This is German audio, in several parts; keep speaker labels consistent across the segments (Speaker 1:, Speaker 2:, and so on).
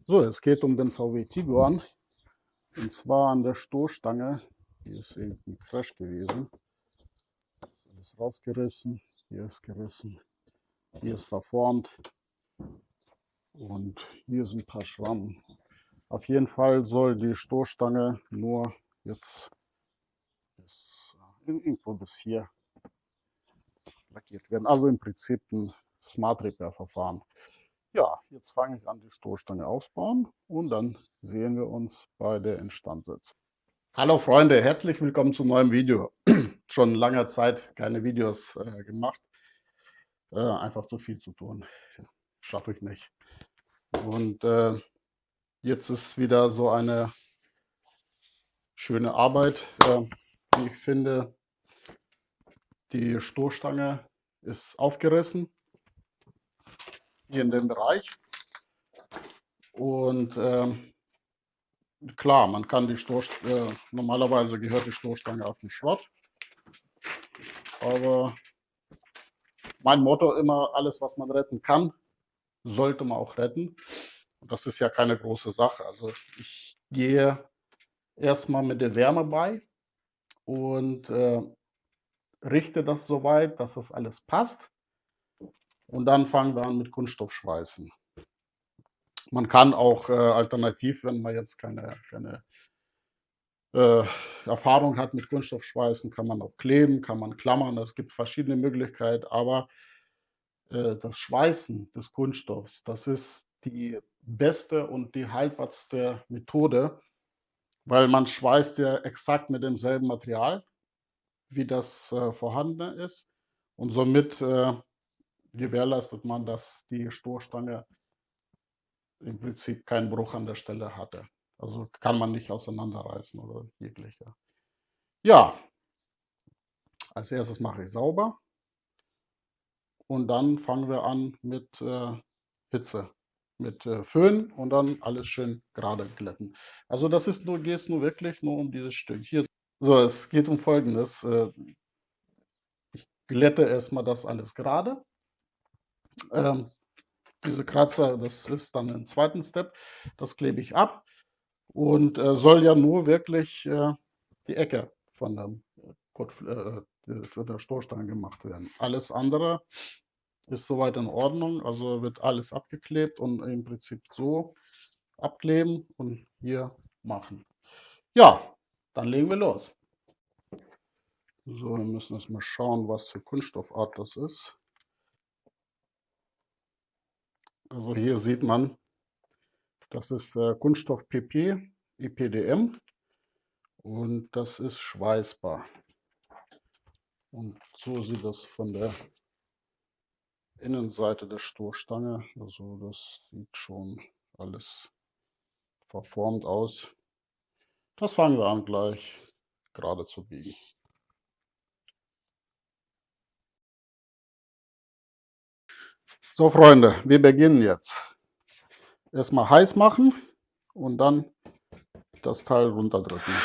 Speaker 1: So, es geht um den VW Tiguan. Und zwar an der Stoßstange. Hier ist irgendein Crash gewesen. Ist rausgerissen. Hier ist gerissen. Hier ist verformt. Und hier sind ein paar Schrammen. Auf jeden Fall soll die Stoßstange nur jetzt irgendwo bis hier lackiert werden. Also im Prinzip ein Smart Repair Verfahren. Ja, jetzt fange ich an, die Stoßstange ausbauen und dann sehen wir uns bei der Instandsetzung. Hallo Freunde, herzlich willkommen zu neuem Video. Schon lange Zeit keine Videos gemacht. Einfach zu viel zu tun. Schaffe ich nicht. Und jetzt ist wieder so eine schöne Arbeit, wie ich finde. Die Stoßstange ist aufgerissen, hier in dem Bereich. Und klar, man kann die normalerweise gehört die Stoßstange auf den Schrott. Aber mein Motto immer, alles was man retten kann, sollte man auch retten. Und das ist ja keine große Sache. Also ich gehe erstmal mit der Wärme bei und richte das so weit, dass das alles passt. Und dann fangen wir an mit Kunststoffschweißen. Man kann auch alternativ, wenn man jetzt keine Erfahrung hat mit Kunststoffschweißen, kann man auch kleben, kann man klammern. Es gibt verschiedene Möglichkeiten, aber das Schweißen des Kunststoffs, das ist die beste und die haltbarste Methode, weil man schweißt ja exakt mit demselben Material, wie das vorhanden ist. Und somit gewährleistet man, dass die Stoßstange im Prinzip keinen Bruch an der Stelle hatte. Also kann man nicht auseinanderreißen oder jeglicher. Ja, als erstes mache ich sauber und dann fangen wir an mit Hitze, mit Föhn und dann alles schön gerade glätten. Also das ist nur, geht nur wirklich nur um dieses Stück hier. So, es geht um Folgendes. Ich glätte erstmal das alles gerade. Diese Kratzer, das ist dann im zweiten Step. Das klebe ich ab und soll ja nur wirklich die Ecke von der Stoßstange gemacht werden. Alles andere ist soweit in Ordnung, also wird alles abgeklebt und im Prinzip so abkleben und hier machen. Ja, dann legen wir los. So, wir müssen erst mal schauen, was für Kunststoffart das ist. Also hier sieht man, das ist Kunststoff PP, EPDM und das ist schweißbar. Und so sieht das von der Innenseite der Stoßstange. Also das sieht schon alles verformt aus. Das fangen wir an gleich gerade zu biegen. So Freunde, wir beginnen jetzt. Erstmal heiß machen und dann das Teil runterdrücken.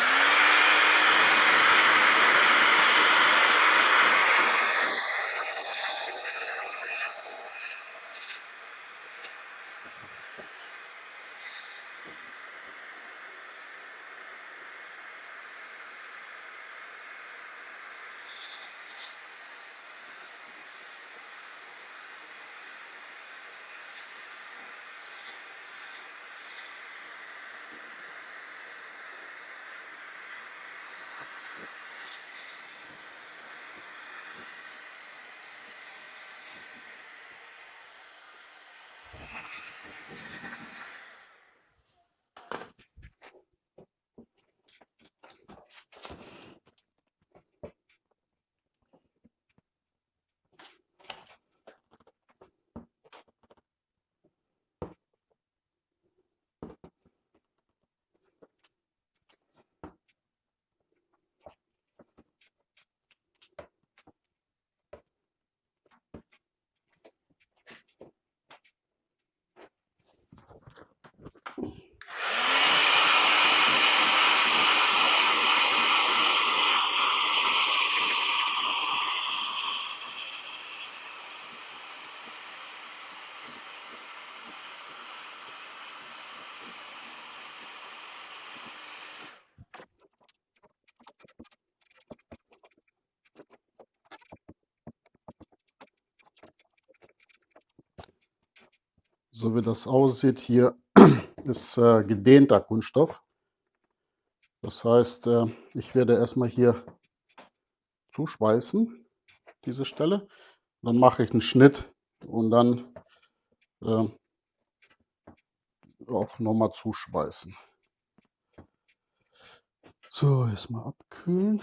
Speaker 1: So wie das aussieht hier, ist gedehnter Kunststoff. Das heißt, ich werde erstmal hier zuschweißen, diese Stelle. Dann mache ich einen Schnitt und dann äh, auch nochmal zuschweißen. So, erstmal abkühlen.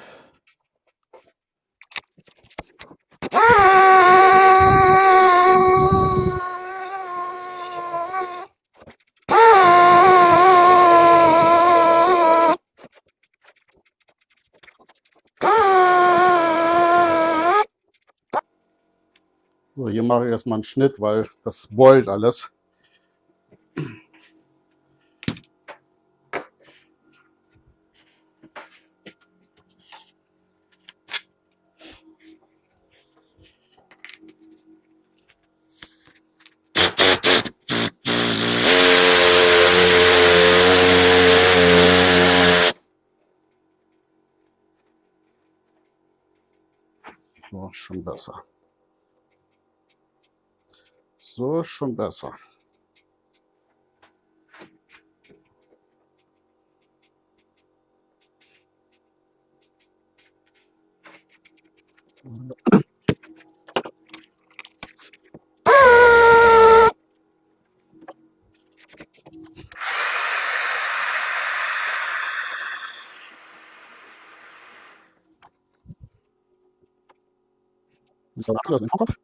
Speaker 1: So, hier mache ich erstmal einen Schnitt, weil das beult alles. So, schon besser. So ist schon besser. So, also den Vorkopf.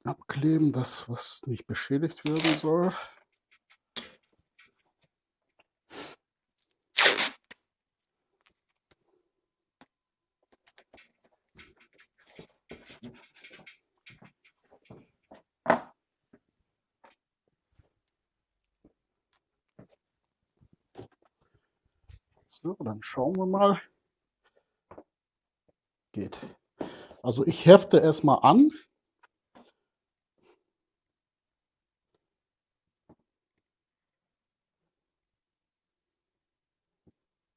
Speaker 1: Abkleben, das, was nicht beschädigt werden soll. So, dann schauen wir mal. Geht. Also ich hefte erstmal an.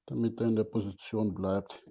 Speaker 1: Damit er in der Position bleibt.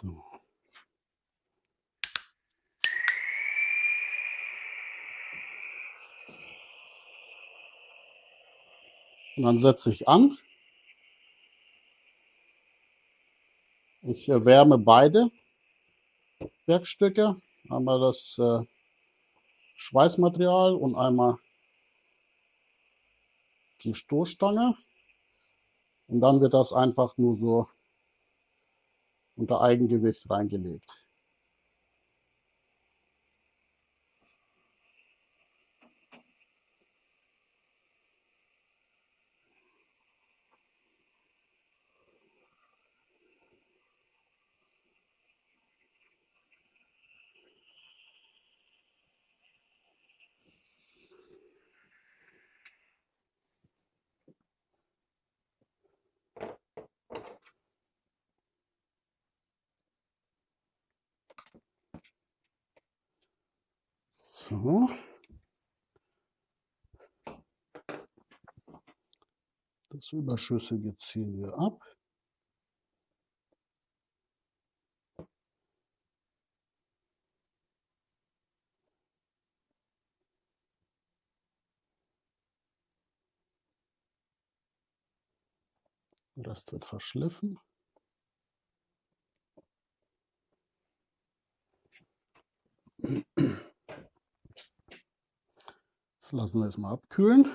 Speaker 1: So. Und dann setze ich an. Ich erwärme beide Werkstücke. Einmal das Schweißmaterial und einmal die Stoßstange. Und dann wird das einfach nur so unter Eigengewicht reingelegt. So. Das Überschüssige ziehen wir ab. Der Rest wird verschliffen. Das lassen wir jetzt mal abkühlen.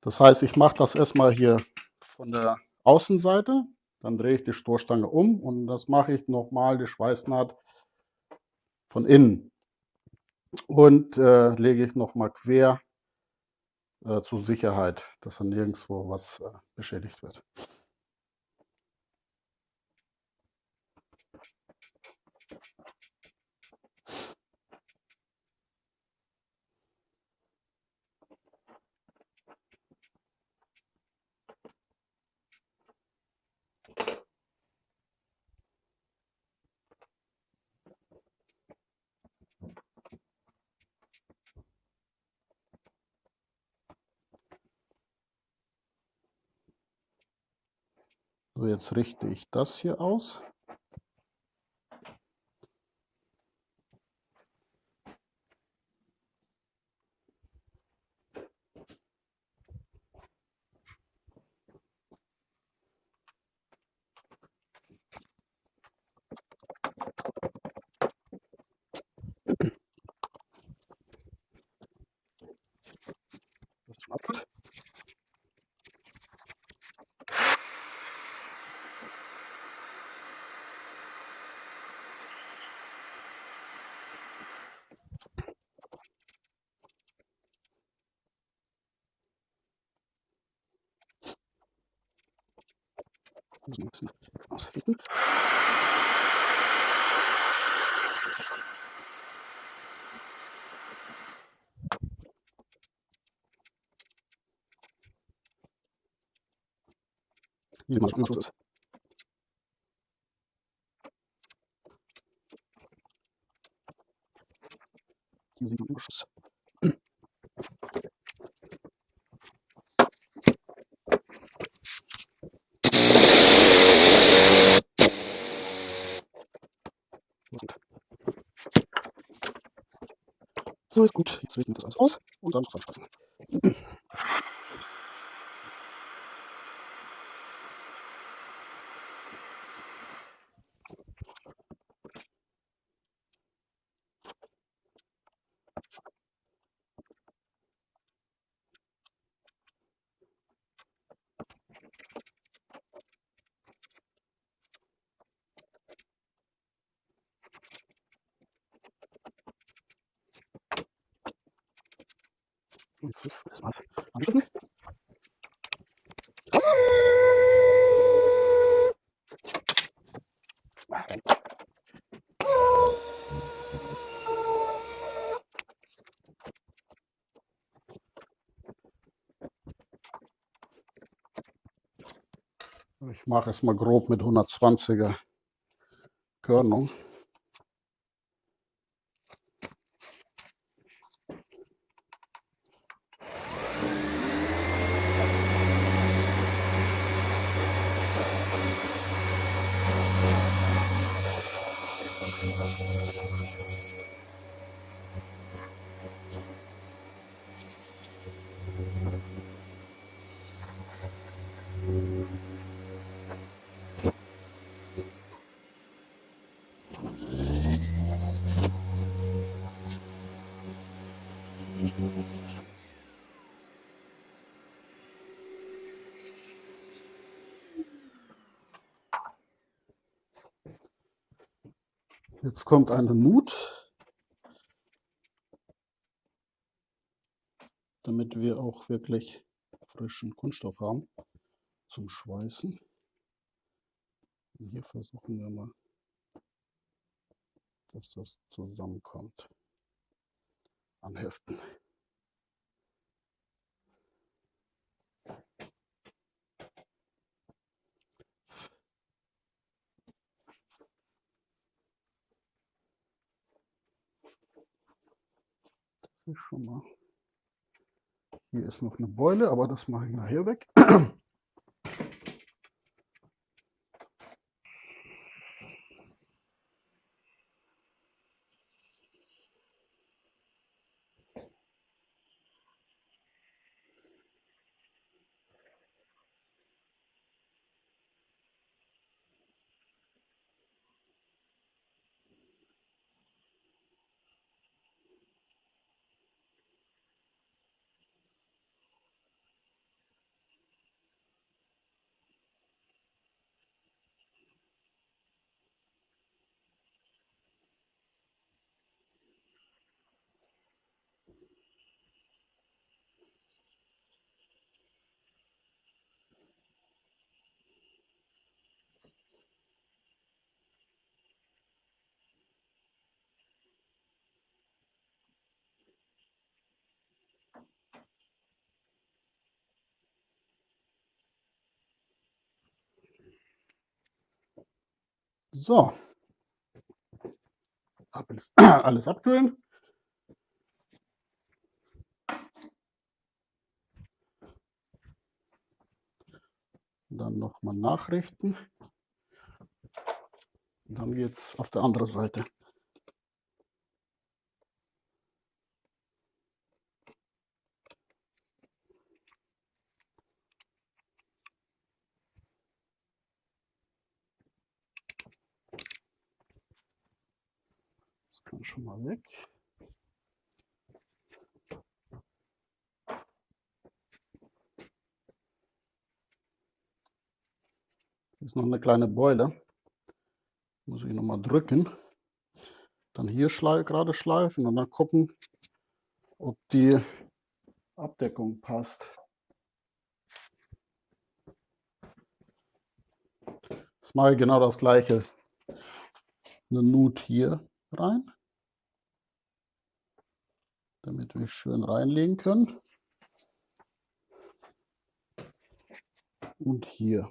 Speaker 1: Das heißt, ich mache das erstmal hier von der Außenseite, dann drehe ich die Stoßstange um und das mache ich nochmal die Schweißnaht von innen und lege ich nochmal quer zur Sicherheit, dass dann nirgendwo was beschädigt wird. So, jetzt richte ich das hier aus. Das ist schon abgeht. Muss man ein bisschen ausrichten. Hier mal Schutz. Hier sieht man Überschuss. So ist gut. Jetzt richten wir das alles aus und dann zusammenschmeißen. Jetzt wird erstmal anschließen. Ich mache es mal grob mit 120er Körnung. Jetzt kommt eine Nut, damit wir auch wirklich frischen Kunststoff haben zum Schweißen. Und hier versuchen wir mal, dass das zusammenkommt. Anheften. Das ist schon mal. Hier ist noch eine Beule, aber das mache ich nachher weg. So, alles abkühlen. Dann noch mal nachrichten. Dann geht's auf der andere Seite. Das kann schon mal weg. Hier ist noch eine kleine Beule. Muss ich noch mal drücken. Dann hier gerade schleifen und dann gucken, ob die Abdeckung passt. Jetzt mache ich genau das gleiche. Eine Nut hier rein, damit wir schön reinlegen können. Und hier.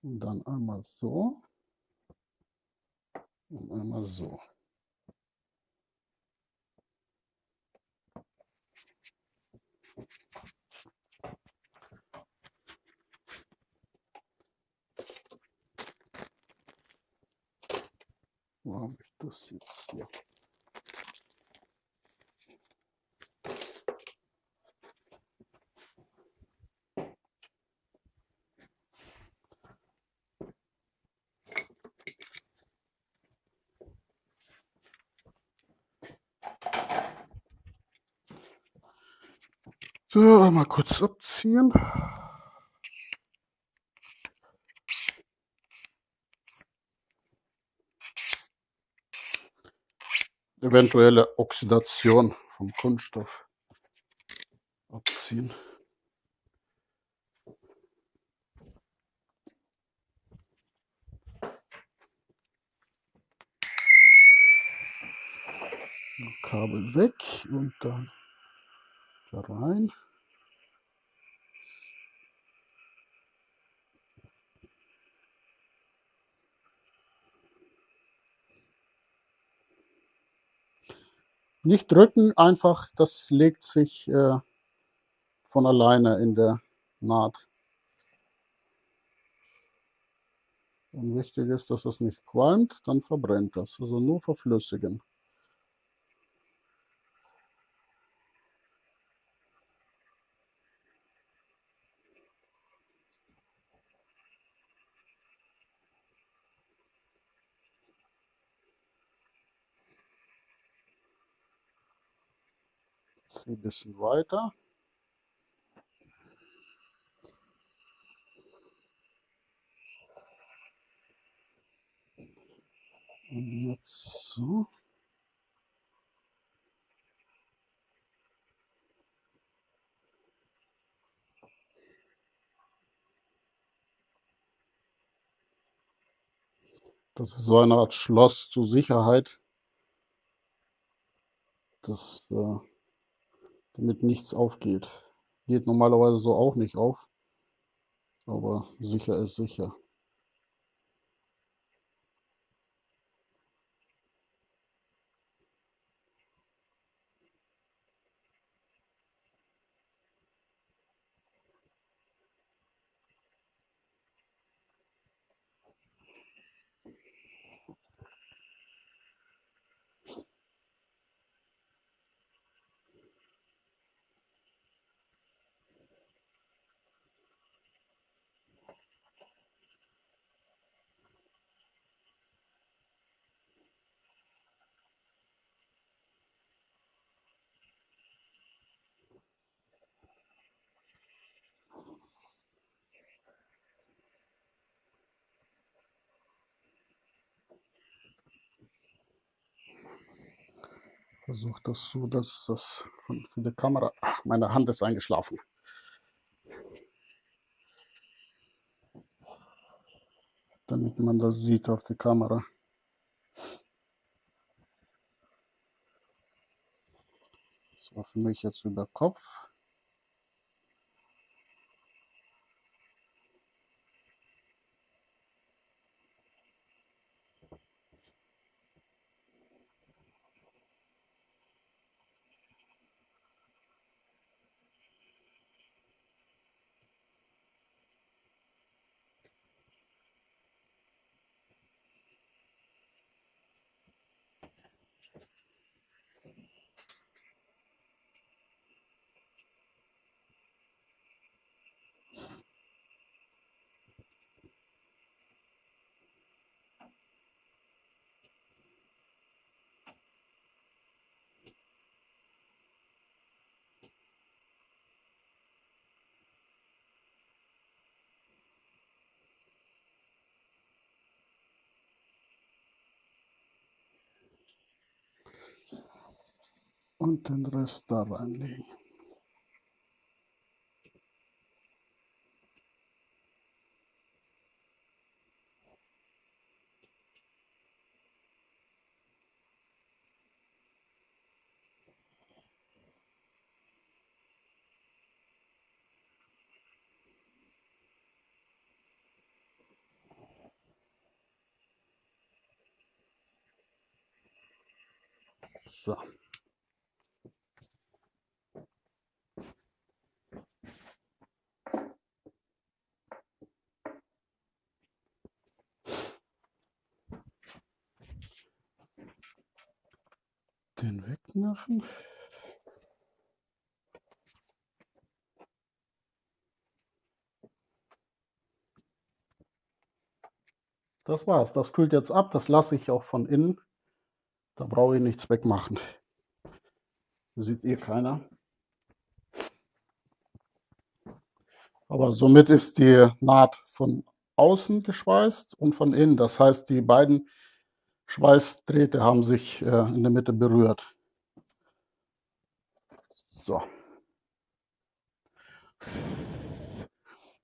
Speaker 1: Und dann einmal so und einmal so. Wo habe ich das jetzt hier? So, mal kurz abziehen. Eventuelle Oxidation vom Kunststoff abziehen. Kabel weg und dann da rein. Nicht drücken, einfach, das legt sich von alleine in der Naht. Und wichtig ist, dass es nicht qualmt, dann verbrennt das. Also nur verflüssigen. Zieh ein bisschen weiter. Und jetzt so. Das ist so eine Art Schloss zur Sicherheit, dass damit nichts aufgeht. Geht normalerweise so auch nicht auf, aber sicher ist sicher. Versuche das so, dass das für die Kamera. Ach, meine Hand ist eingeschlafen. Damit man das sieht auf der Kamera. Das war für mich jetzt über Kopf. und den Rest da reinlegen. So. Den wegmachen. Das war's. Das kühlt jetzt ab. Das lasse ich auch von innen. Da brauche ich nichts wegmachen. Sieht eh keiner. Aber somit ist die Naht von außen geschweißt und von innen. Das heißt, die beiden Schweißdrähte haben sich in der Mitte berührt. So.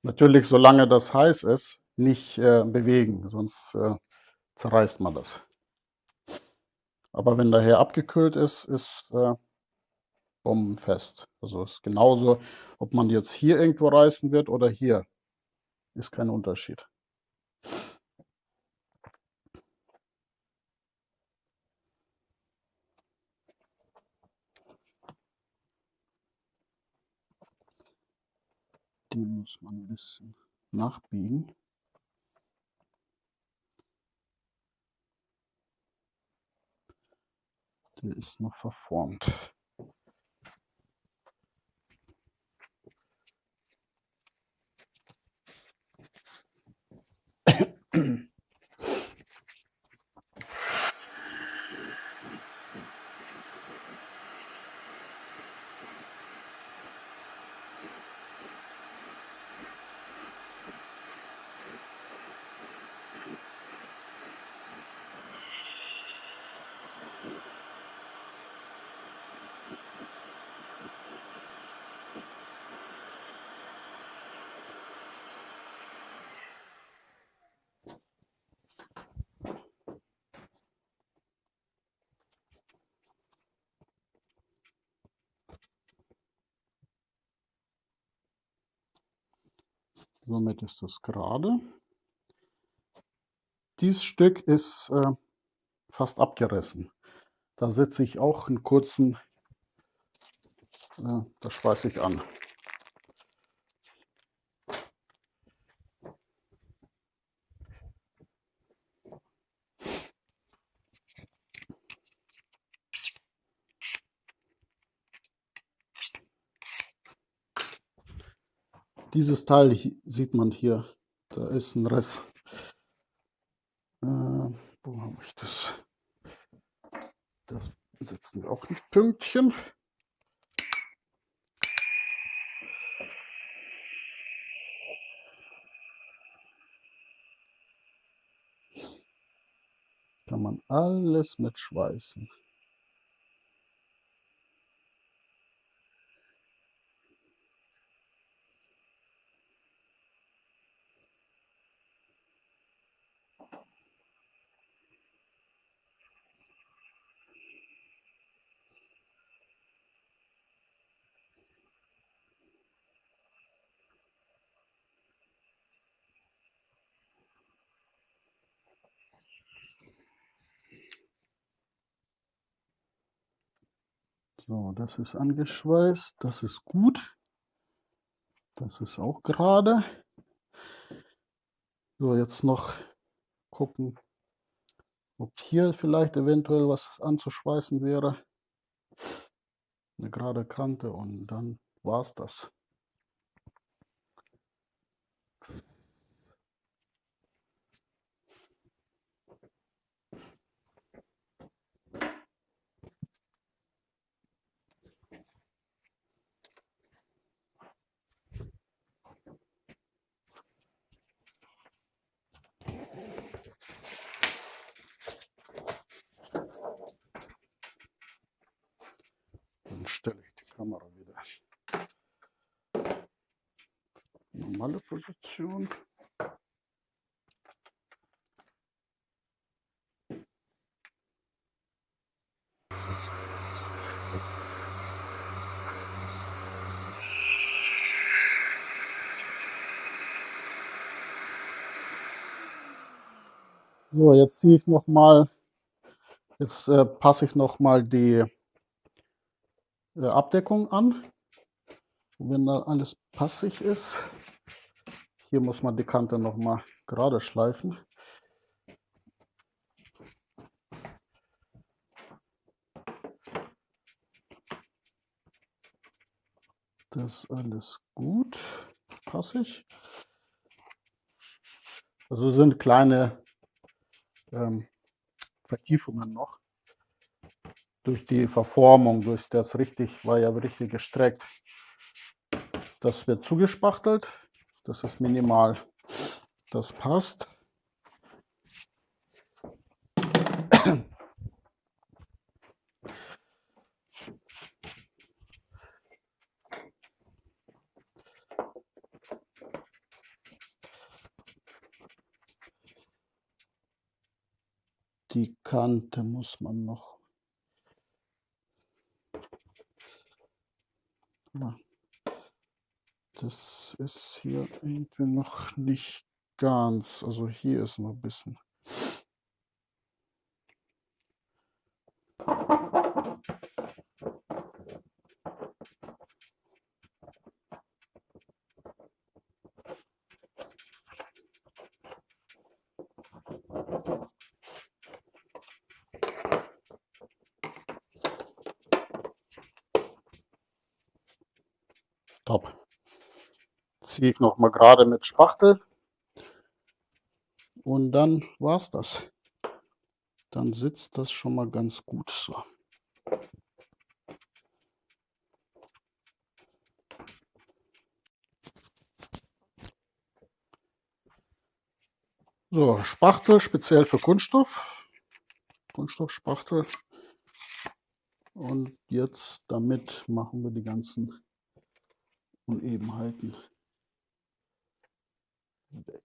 Speaker 1: Natürlich, solange das heiß ist, nicht bewegen, sonst zerreißt man das. Aber wenn daher abgekühlt ist, ist bombenfest. Also ist genauso, ob man jetzt hier irgendwo reißen wird oder hier. Ist kein Unterschied. Den muss man ein bisschen nachbiegen. Der ist noch verformt. Somit ist das gerade. Dieses Stück ist fast abgerissen. Da setze ich auch einen kurzen, das schweiße ich an. Dieses Teil sieht man hier, da ist ein Riss. Wo habe ich das? Da setzen wir auch ein Pünktchen. Kann man alles mitschweißen. So, das ist angeschweißt, das ist gut. Das ist auch gerade. So, jetzt noch gucken, ob hier vielleicht eventuell was anzuschweißen wäre. Eine gerade Kante und dann war es das. stelle ich die Kamera wieder. Normale Position. So, jetzt ziehe ich noch mal, jetzt passe ich noch mal die Abdeckung an. Wenn da alles passig ist, hier muss man die Kante noch mal gerade schleifen. Das ist alles gut, passig. Also sind kleine Vertiefungen noch. Durch die Verformung, durch das war ja richtig gestreckt. Das wird zugespachtelt. Das ist minimal. Das passt. Die Kante muss man noch. Das ist hier irgendwie noch nicht ganz. Also hier ist noch ein bisschen. Top. Ziehe ich noch mal gerade mit Spachtel und dann war's das. Dann sitzt das schon mal ganz gut so. So, Spachtel speziell für Kunststoff. Kunststoffspachtel. Und jetzt damit machen wir die ganzen Unebenheiten weg.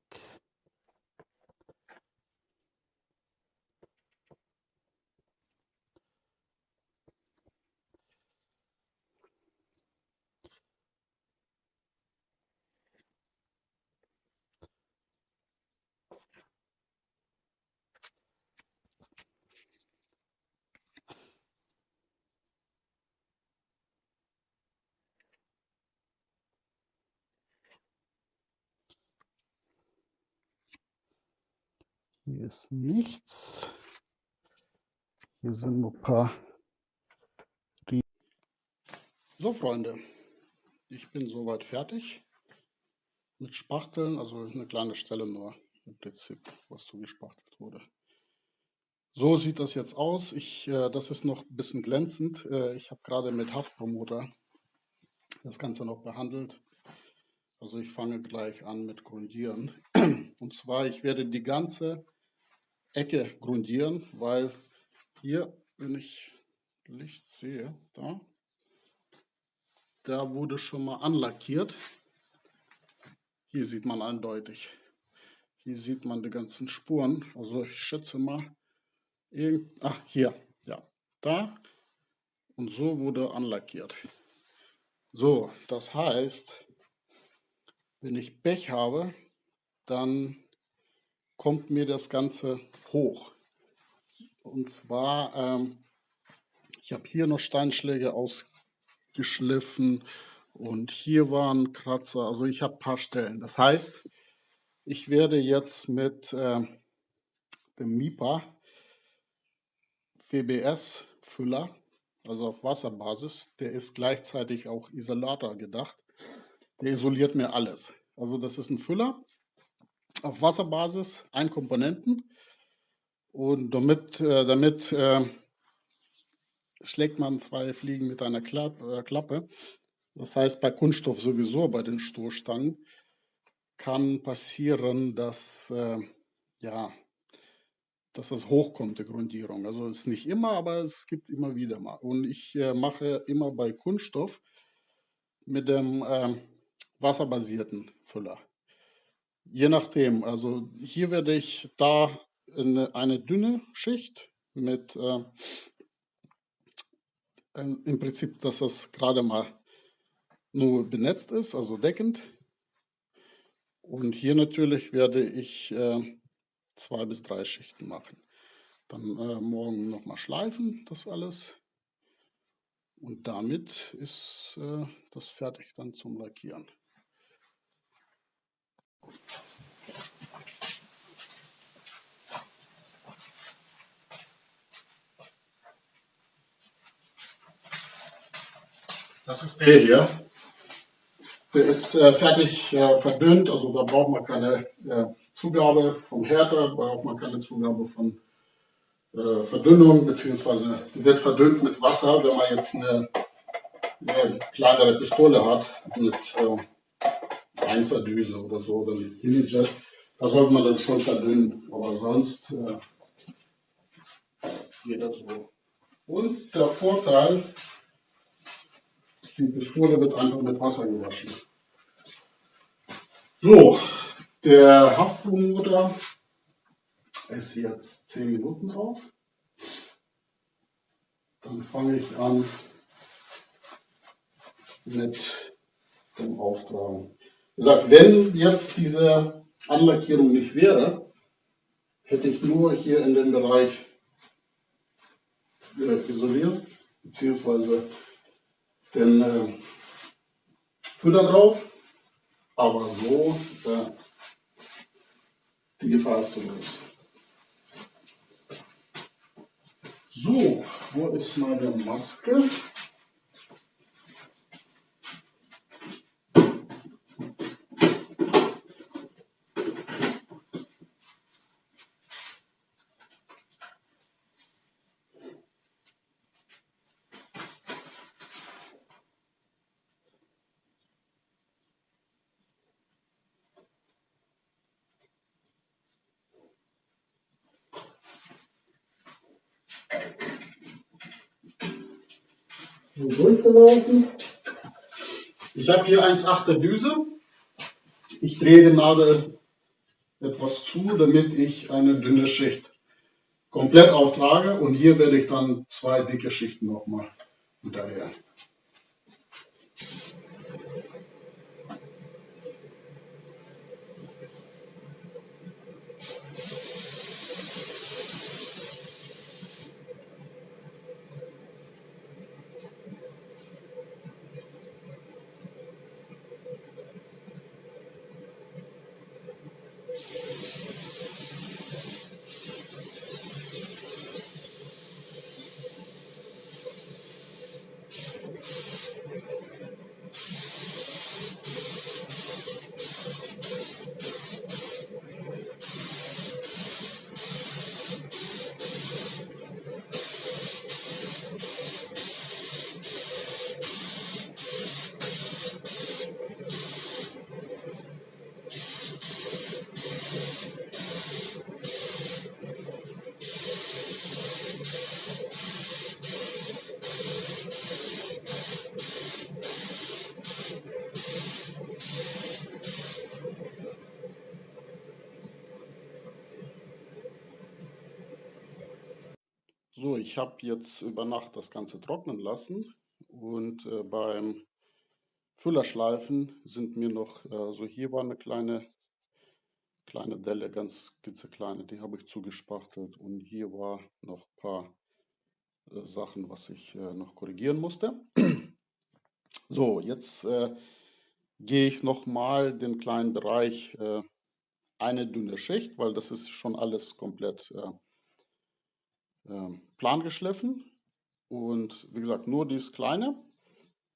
Speaker 1: Hier ist nichts. Hier sind noch ein paar. So, Freunde, ich bin soweit fertig mit Spachteln. Also eine kleine Stelle nur im Prinzip, was zugespachtelt wurde. So sieht das jetzt aus. Das ist noch ein bisschen glänzend. Ich habe gerade mit Haftpromoter das Ganze noch behandelt. Also ich fange gleich an mit Grundieren. Und zwar, ich werde die ganze Ecke grundieren, weil hier, wenn ich Licht sehe, da wurde schon mal anlackiert. Hier sieht man eindeutig. Hier sieht man die ganzen Spuren. Also ich schätze mal, hier, ja, da. Und so wurde anlackiert. So, das heißt, wenn ich Pech habe, dann kommt mir das Ganze hoch. Und zwar, ich habe hier noch Steinschläge ausgeschliffen und hier waren Kratzer. Also ich habe ein paar Stellen. Das heißt, ich werde jetzt mit dem MIPA WBS-Füller, also auf Wasserbasis, der ist gleichzeitig auch Isolator gedacht. Der isoliert mir alles. Also das ist ein Füller auf Wasserbasis, ein Komponenten. Und damit schlägt man zwei Fliegen mit einer Klappe. Das heißt, bei Kunststoff sowieso, bei den Stoßstangen, kann passieren, dass dass das hochkommt, die Grundierung. Also ist nicht immer, aber es gibt immer wieder mal. Und ich mache immer bei Kunststoff mit dem wasserbasierten Füller. Je nachdem. Also hier werde ich da eine dünne Schicht mit im Prinzip, dass das gerade mal nur benetzt ist, also deckend. Und hier natürlich werde ich 2 bis 3 Schichten machen. Dann morgen nochmal schleifen, das alles. Und damit ist das fertig dann zum Lackieren. Das ist der hier. Der ist fertig verdünnt, also da braucht man keine Zugabe vom Härter, braucht man keine Zugabe von Verdünnung, beziehungsweise wird verdünnt mit Wasser, wenn man jetzt eine kleinere Pistole hat, mit 1er Düse oder so, oder mit Minijet. Da sollte man dann schon verdünnen, aber sonst geht das so. Und der Vorteil, die Pistole wird einfach mit Wasser gewaschen. So, der Haftblumenmutter ist jetzt 10 Minuten drauf. Dann fange ich an mit dem Auftragen. Wie gesagt, wenn jetzt diese Anlackierung nicht wäre, hätte ich nur hier in dem Bereich isoliert, beziehungsweise den Füller drauf, aber so die Gefahr ist zu groß. So, wo ist meine Maske? So durchgelaufen. Ich habe hier 1,8er Düse. Ich drehe die Nadel etwas zu, damit ich eine dünne Schicht komplett auftrage, und hier werde ich dann 2 dicke Schichten nochmal hinterher. So, ich habe jetzt über Nacht das Ganze trocknen lassen, und beim Füllerschleifen sind mir noch, also hier war eine kleine Delle, ganz klitzekleine, die habe ich zugespachtelt, und hier war noch ein paar Sachen, was ich noch korrigieren musste. So, jetzt gehe ich nochmal den kleinen Bereich, eine dünne Schicht, weil das ist schon alles komplett plan geschliffen. Und wie gesagt, nur dies kleine,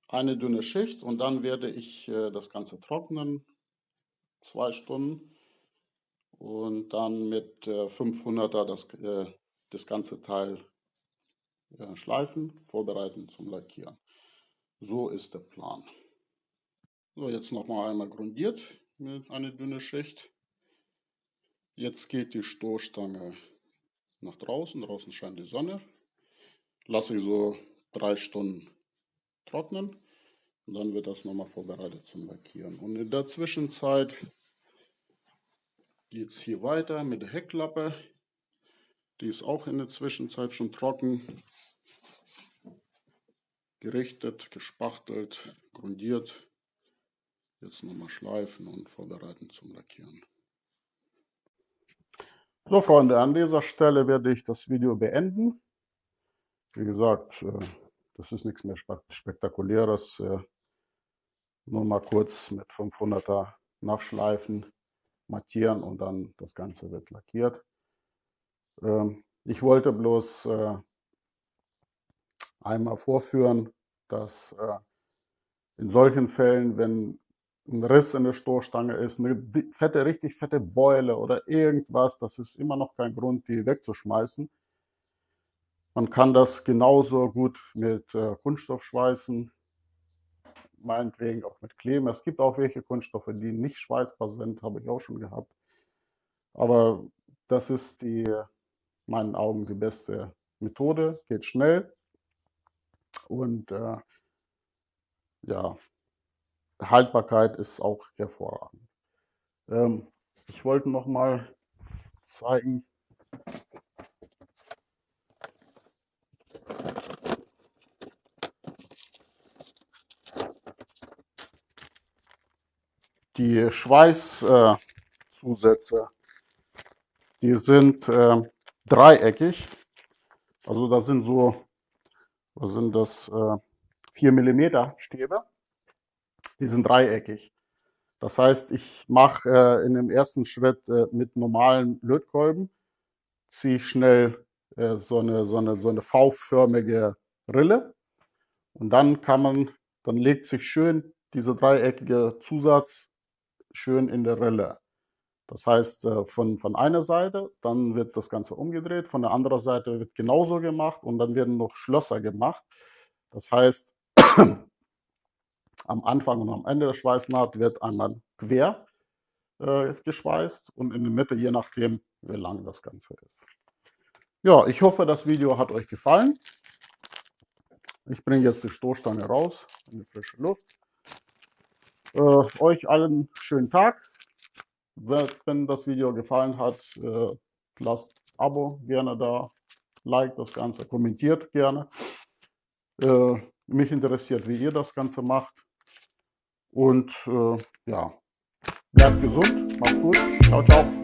Speaker 1: eine dünne Schicht, und dann werde ich das Ganze trocknen, 2 Stunden, und dann mit 500er das ganze Teil schleifen, vorbereiten zum Lackieren. So ist der Plan. So, jetzt nochmal einmal grundiert mit einer dünnen Schicht. Jetzt geht die Stoßstange nach draußen. Draußen scheint die Sonne. Lasse ich so 3 Stunden trocknen. Und dann wird das nochmal vorbereitet zum Lackieren. Und in der Zwischenzeit geht es hier weiter mit der Heckklappe. Die ist auch in der Zwischenzeit schon trocken. Gerichtet, gespachtelt, grundiert. Jetzt nochmal schleifen und vorbereiten zum Lackieren. So Freunde, an dieser Stelle werde ich das Video beenden. Wie gesagt, das ist nichts mehr Spektakuläres. Nur mal kurz mit 500er nachschleifen, mattieren und dann das Ganze wird lackiert. Ich wollte bloß einmal vorführen, dass in solchen Fällen, wenn ein Riss in der Stoßstange ist, eine richtig fette Beule oder irgendwas, das ist immer noch kein Grund, die wegzuschmeißen. Man kann das genauso gut mit Kunststoffschweißen, meinetwegen auch mit Kleben. Es gibt auch welche Kunststoffe, die nicht schweißbar sind, habe ich auch schon gehabt. Aber das ist in meinen Augen die beste Methode, geht schnell und ja, Haltbarkeit ist auch hervorragend. Ich wollte noch mal zeigen, die Schweißzusätze, die sind dreieckig. Also da sind so, was sind das, 4 mm Stäbe. Die sind dreieckig. Das heißt, ich mache in dem ersten Schritt mit normalen Lötkolben, ziehe ich schnell so eine V-förmige Rille und dann dann legt sich schön dieser dreieckige Zusatz schön in der Rille. Das heißt, von einer Seite, dann wird das Ganze umgedreht, von der anderen Seite wird genauso gemacht und dann werden noch Schlösser gemacht. Das heißt, am Anfang und am Ende der Schweißnaht wird einmal quer geschweißt und in der Mitte, je nachdem, wie lang das Ganze ist. Ja, ich hoffe, das Video hat euch gefallen. Ich bringe jetzt die Stoßstange raus in die frische Luft. Euch allen einen schönen Tag. Wenn das Video gefallen hat, lasst Abo gerne da, like das Ganze, kommentiert gerne. Mich interessiert, wie ihr das Ganze macht. Und ja, bleibt gesund, macht's gut. Ciao, ciao.